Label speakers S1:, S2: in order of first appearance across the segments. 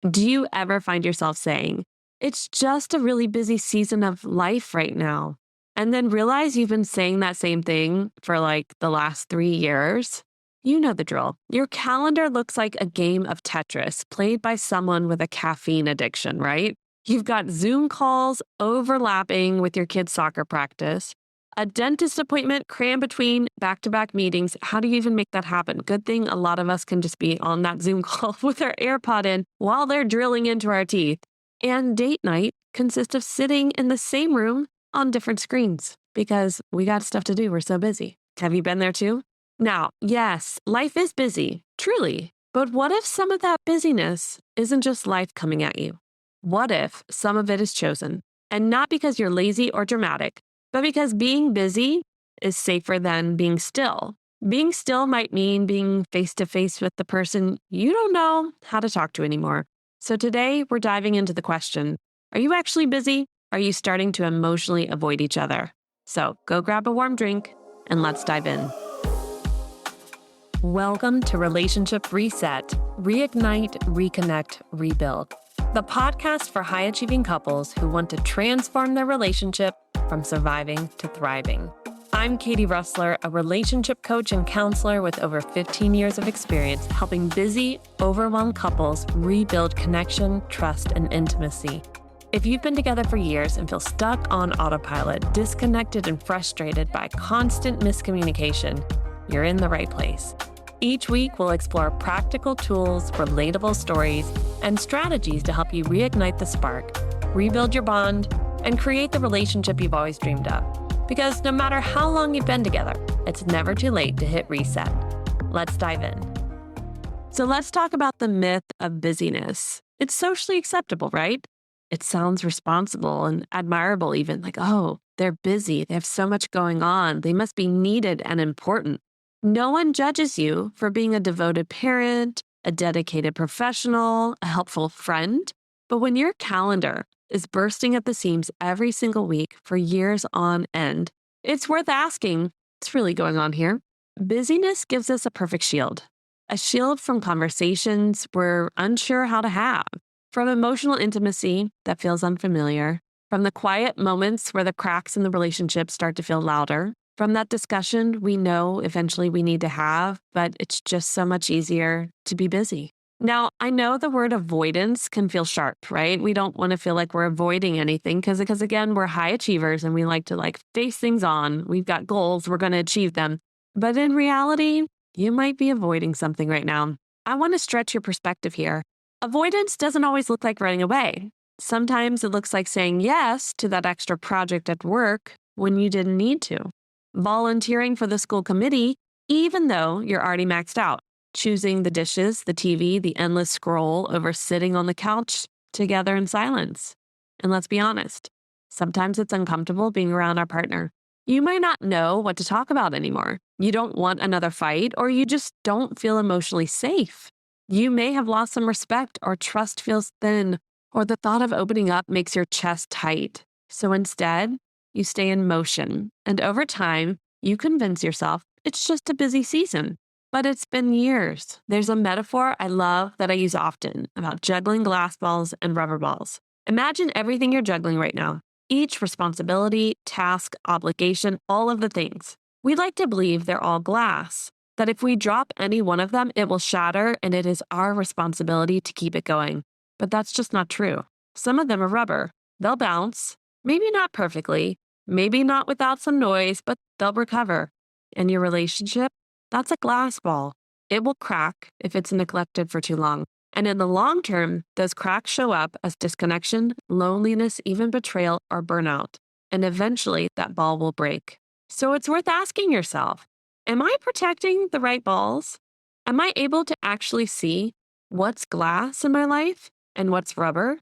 S1: Do you ever find yourself saying, it's just a really busy season of life right now? And then realize you've been saying that same thing for like the last 3 years? You know the drill. Your calendar looks like a game of Tetris played by someone with a caffeine addiction, right? You've got Zoom calls overlapping with your kid's soccer practice, a dentist appointment crammed between back to back meetings. How do you even make that happen? Good thing a lot of us can just be on that Zoom call with our AirPod in while they're drilling into our teeth. And date night consists of sitting in the same room on different screens because we got stuff to do. We're so busy. Have you been there too? Now, yes, life is busy, truly. But what if some of that busyness isn't just life coming at you? What if some of it is chosen? And not because you're lazy or dramatic, but because being busy is safer than being still. Being still might mean being face to face with the person you don't know how to talk to anymore. So today we're diving into the question, are you actually busy? Are you starting to emotionally avoid each other? So go grab a warm drink and let's dive in. Welcome to Relationship Reset, Reignite, Reconnect, Rebuild, the podcast for high achieving couples who want to transform their relationship from surviving to thriving. I'm Katie Russler, a relationship coach and counselor with over 15 years of experience helping busy, overwhelmed couples rebuild connection, trust, and intimacy. If you've been together for years and feel stuck on autopilot, disconnected and frustrated by constant miscommunication, you're in the right place. Each week, we'll explore practical tools, relatable stories, and strategies to help you reignite the spark, rebuild your bond, and create the relationship you've always dreamed of. Because no matter how long you've been together, it's never too late to hit reset. Let's dive in. So let's talk about the myth of busyness. It's socially acceptable, right? It sounds responsible and admirable even, like, oh, they're busy. They have so much going on. They must be needed and important. No one judges you for being a devoted parent, a dedicated professional, a helpful friend. But when your calendar is bursting at the seams every single week for years on end, it's worth asking, what's really going on here? Busyness gives us a perfect shield, a shield from conversations we're unsure how to have, from emotional intimacy that feels unfamiliar, from the quiet moments where the cracks in the relationship start to feel louder, from that discussion we know eventually we need to have, but it's just so much easier to be busy. Now, I know the word avoidance can feel sharp, right? We don't want to feel like we're avoiding anything because again, we're high achievers and we like to face things on. We've got goals, we're going to achieve them. But in reality, you might be avoiding something right now. I want to stretch your perspective here. Avoidance doesn't always look like running away. Sometimes it looks like saying yes to that extra project at work when you didn't need to. Volunteering for the school committee, even though you're already maxed out. Choosing the dishes, the TV, the endless scroll over sitting on the couch together in silence. And let's be honest, sometimes it's uncomfortable being around our partner. You might not know what to talk about anymore. You don't want another fight, or you just don't feel emotionally safe. You may have lost some respect, or trust feels thin, or the thought of opening up makes your chest tight. So instead, you stay in motion, and over time, you convince yourself it's just a busy season. But it's been years. There's a metaphor I love that I use often about juggling glass balls and rubber balls. Imagine everything you're juggling right now. Each responsibility, task, obligation, all of the things. We like to believe they're all glass, that if we drop any one of them, it will shatter and it is our responsibility to keep it going. But that's just not true. Some of them are rubber. They'll bounce, maybe not perfectly, maybe not without some noise, but they'll recover. And your relationship? That's a glass ball. It will crack if it's neglected for too long. And in the long term, those cracks show up as disconnection, loneliness, even betrayal or burnout. And eventually that ball will break. So it's worth asking yourself, am I protecting the right balls? Am I able to actually see what's glass in my life and what's rubber?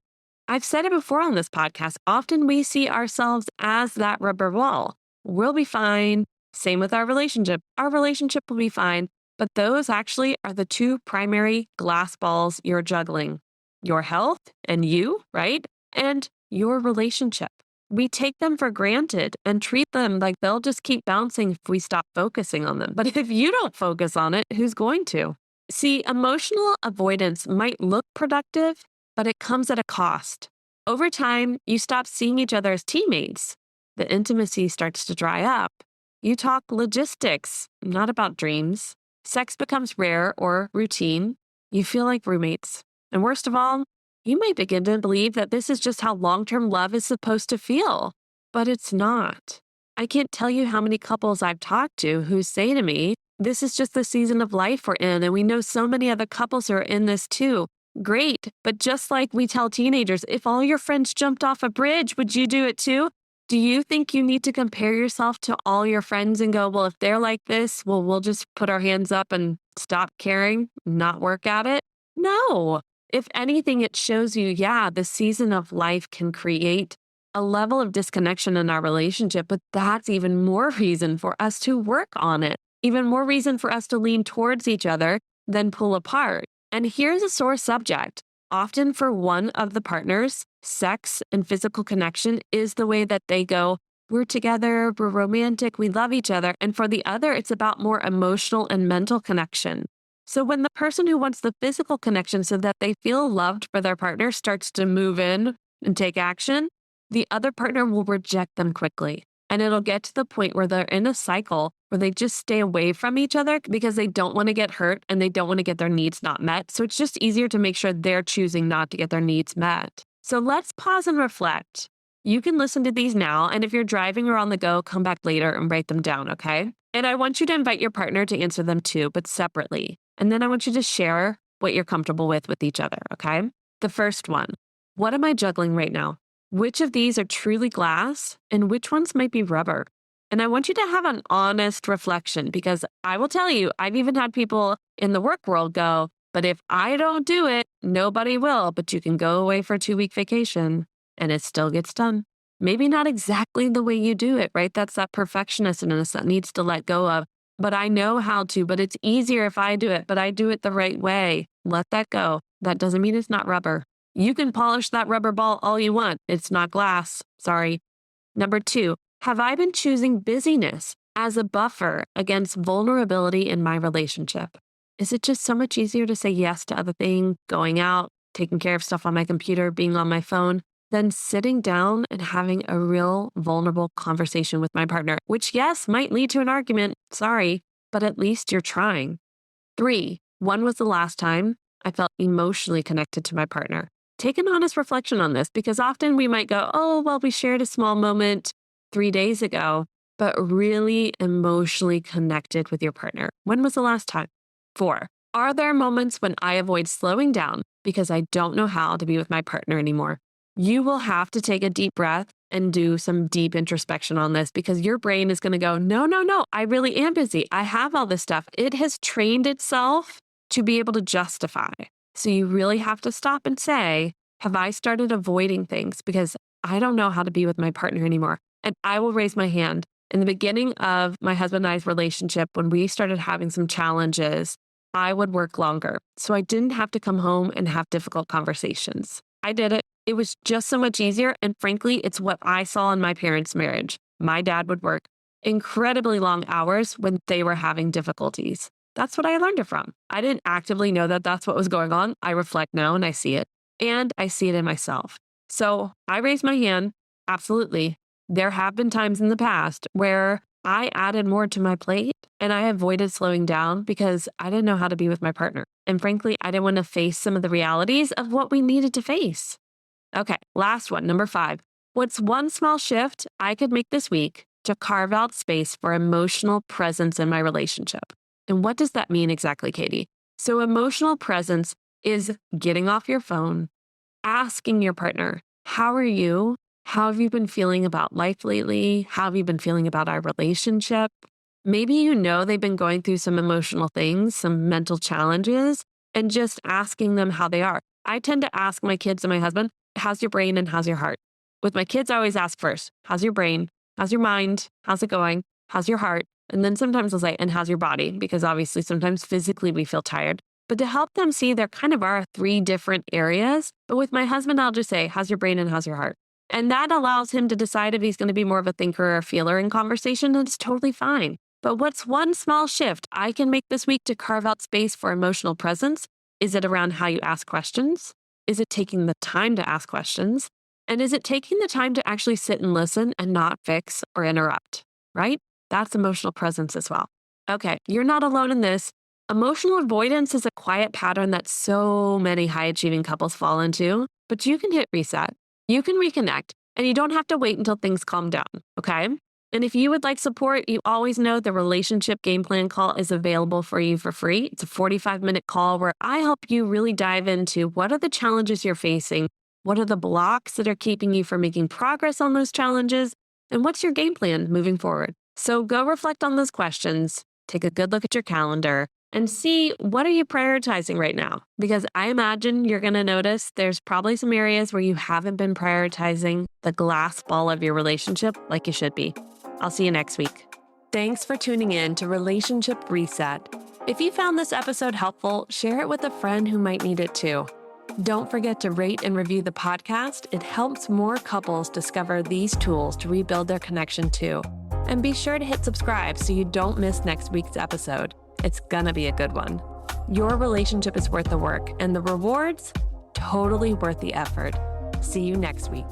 S1: I've said it before on this podcast. Often we see ourselves as that rubber ball. We'll be fine. Same with our relationship. Our relationship will be fine, but those actually are the two primary glass balls you're juggling. Your health and you, right? And your relationship. We take them for granted and treat them like they'll just keep bouncing if we stop focusing on them. But if you don't focus on it, who's going to? See, emotional avoidance might look productive, but it comes at a cost. Over time, you stop seeing each other as teammates. The intimacy starts to dry up. You talk logistics, not about dreams. Sex becomes rare or routine. You feel like roommates. And worst of all, you may begin to believe that this is just how long term love is supposed to feel, but it's not. I can't tell you how many couples I've talked to who say to me, this is just the season of life we're in, and we know so many other couples who are in this too. Great, but just like we tell teenagers, if all your friends jumped off a bridge, would you do it too? Do you think you need to compare yourself to all your friends and go, well, if they're like this, well, we'll just put our hands up and stop caring, not work at it? No. If anything, it shows you, yeah, the season of life can create a level of disconnection in our relationship, but that's even more reason for us to work on it, even more reason for us to lean towards each other than pull apart. And here's a sore subject. Often for one of the partners, sex and physical connection is the way that they go, we're together, we're romantic, we love each other. And for the other, it's about more emotional and mental connection. So when the person who wants the physical connection so that they feel loved for their partner starts to move in and take action, the other partner will reject them quickly. And it'll get to the point where they're in a cycle where they just stay away from each other because they don't want to get hurt and they don't want to get their needs not met. So it's just easier to make sure they're choosing not to get their needs met. So let's pause and reflect. You can listen to these now, and if you're driving or on the go, come back later and write them down, okay? And I want you to invite your partner to answer them too, but separately. And then I want you to share what you're comfortable with each other, okay? The first one, what am I juggling right now? Which of these are truly glass and which ones might be rubber? And I want you to have an honest reflection because I will tell you, I've even had people in the work world go, but if I don't do it, nobody will. But you can go away for a 2-week vacation and it still gets done. Maybe not exactly the way you do it, right? That's that perfectionistness that needs to let go of. But I know how to, but it's easier if I do it, but I do it the right way. Let that go. That doesn't mean it's not rubber. You can polish that rubber ball all you want. It's not glass. Sorry. Number 2, have I been choosing busyness as a buffer against vulnerability in my relationship? Is it just so much easier to say yes to other things, going out, taking care of stuff on my computer, being on my phone, than sitting down and having a real vulnerable conversation with my partner, which, yes, might lead to an argument. Sorry, but at least you're trying. 3, when was the last time I felt emotionally connected to my partner? Take an honest reflection on this because often we might go, oh, well, we shared a small moment 3 days ago, but really emotionally connected with your partner. When was the last time? 4, are there moments when I avoid slowing down because I don't know how to be with my partner anymore? You will have to take a deep breath and do some deep introspection on this because your brain is going to go, no, I really am busy. I have all this stuff. It has trained itself to be able to justify. So you really have to stop and say, have I started avoiding things because I don't know how to be with my partner anymore? And I will raise my hand. In the beginning of my husband and I's relationship, when we started having some challenges, I would work longer. So I didn't have to come home and have difficult conversations. I did it. It was just so much easier. And frankly, it's what I saw in my parents' marriage. My dad would work incredibly long hours when they were having difficulties. That's what I learned it from. I didn't actively know that that's what was going on. I reflect now and I see it. And I see it in myself. So I raised my hand. Absolutely. There have been times in the past where I added more to my plate and I avoided slowing down because I didn't know how to be with my partner. And frankly, I didn't want to face some of the realities of what we needed to face. Okay, last one, number 5. What's one small shift I could make this week to carve out space for emotional presence in my relationship? And what does that mean exactly, Katie? So emotional presence is getting off your phone, asking your partner, how are you? How have you been feeling about life lately? How have you been feeling about our relationship? Maybe you know they've been going through some emotional things, some mental challenges, and just asking them how they are. I tend to ask my kids and my husband, how's your brain and how's your heart? With my kids, I always ask first, how's your brain? How's your mind? How's it going? How's your heart? And then sometimes I'll say, and how's your body? Because obviously sometimes physically we feel tired. But to help them see there kind of are 3 different areas. But with my husband, I'll just say, how's your brain and how's your heart? And that allows him to decide if he's going to be more of a thinker or a feeler in conversation. And it's totally fine. But what's one small shift I can make this week to carve out space for emotional presence? Is it around how you ask questions? Is it taking the time to ask questions? And is it taking the time to actually sit and listen and not fix or interrupt, right? That's emotional presence as well. Okay, you're not alone in this. Emotional avoidance is a quiet pattern that so many high achieving couples fall into, but you can hit reset, you can reconnect, and you don't have to wait until things calm down, okay? And if you would like support, you always know the relationship game plan call is available for you for free. It's a 45-minute call where I help you really dive into what are the challenges you're facing, what are the blocks that are keeping you from making progress on those challenges, and what's your game plan moving forward. So go reflect on those questions, take a good look at your calendar, and see what are you prioritizing right now? Because I imagine you're going to notice there's probably some areas where you haven't been prioritizing the glass ball of your relationship like you should be. I'll see you next week. Thanks for tuning in to Relationship Reset. If you found this episode helpful, share it with a friend who might need it too. Don't forget to rate and review the podcast. It helps more couples discover these tools to rebuild their connection too. And be sure to hit subscribe so you don't miss next week's episode. It's gonna be a good one. Your relationship is worth the work, and the rewards, totally worth the effort. See you next week.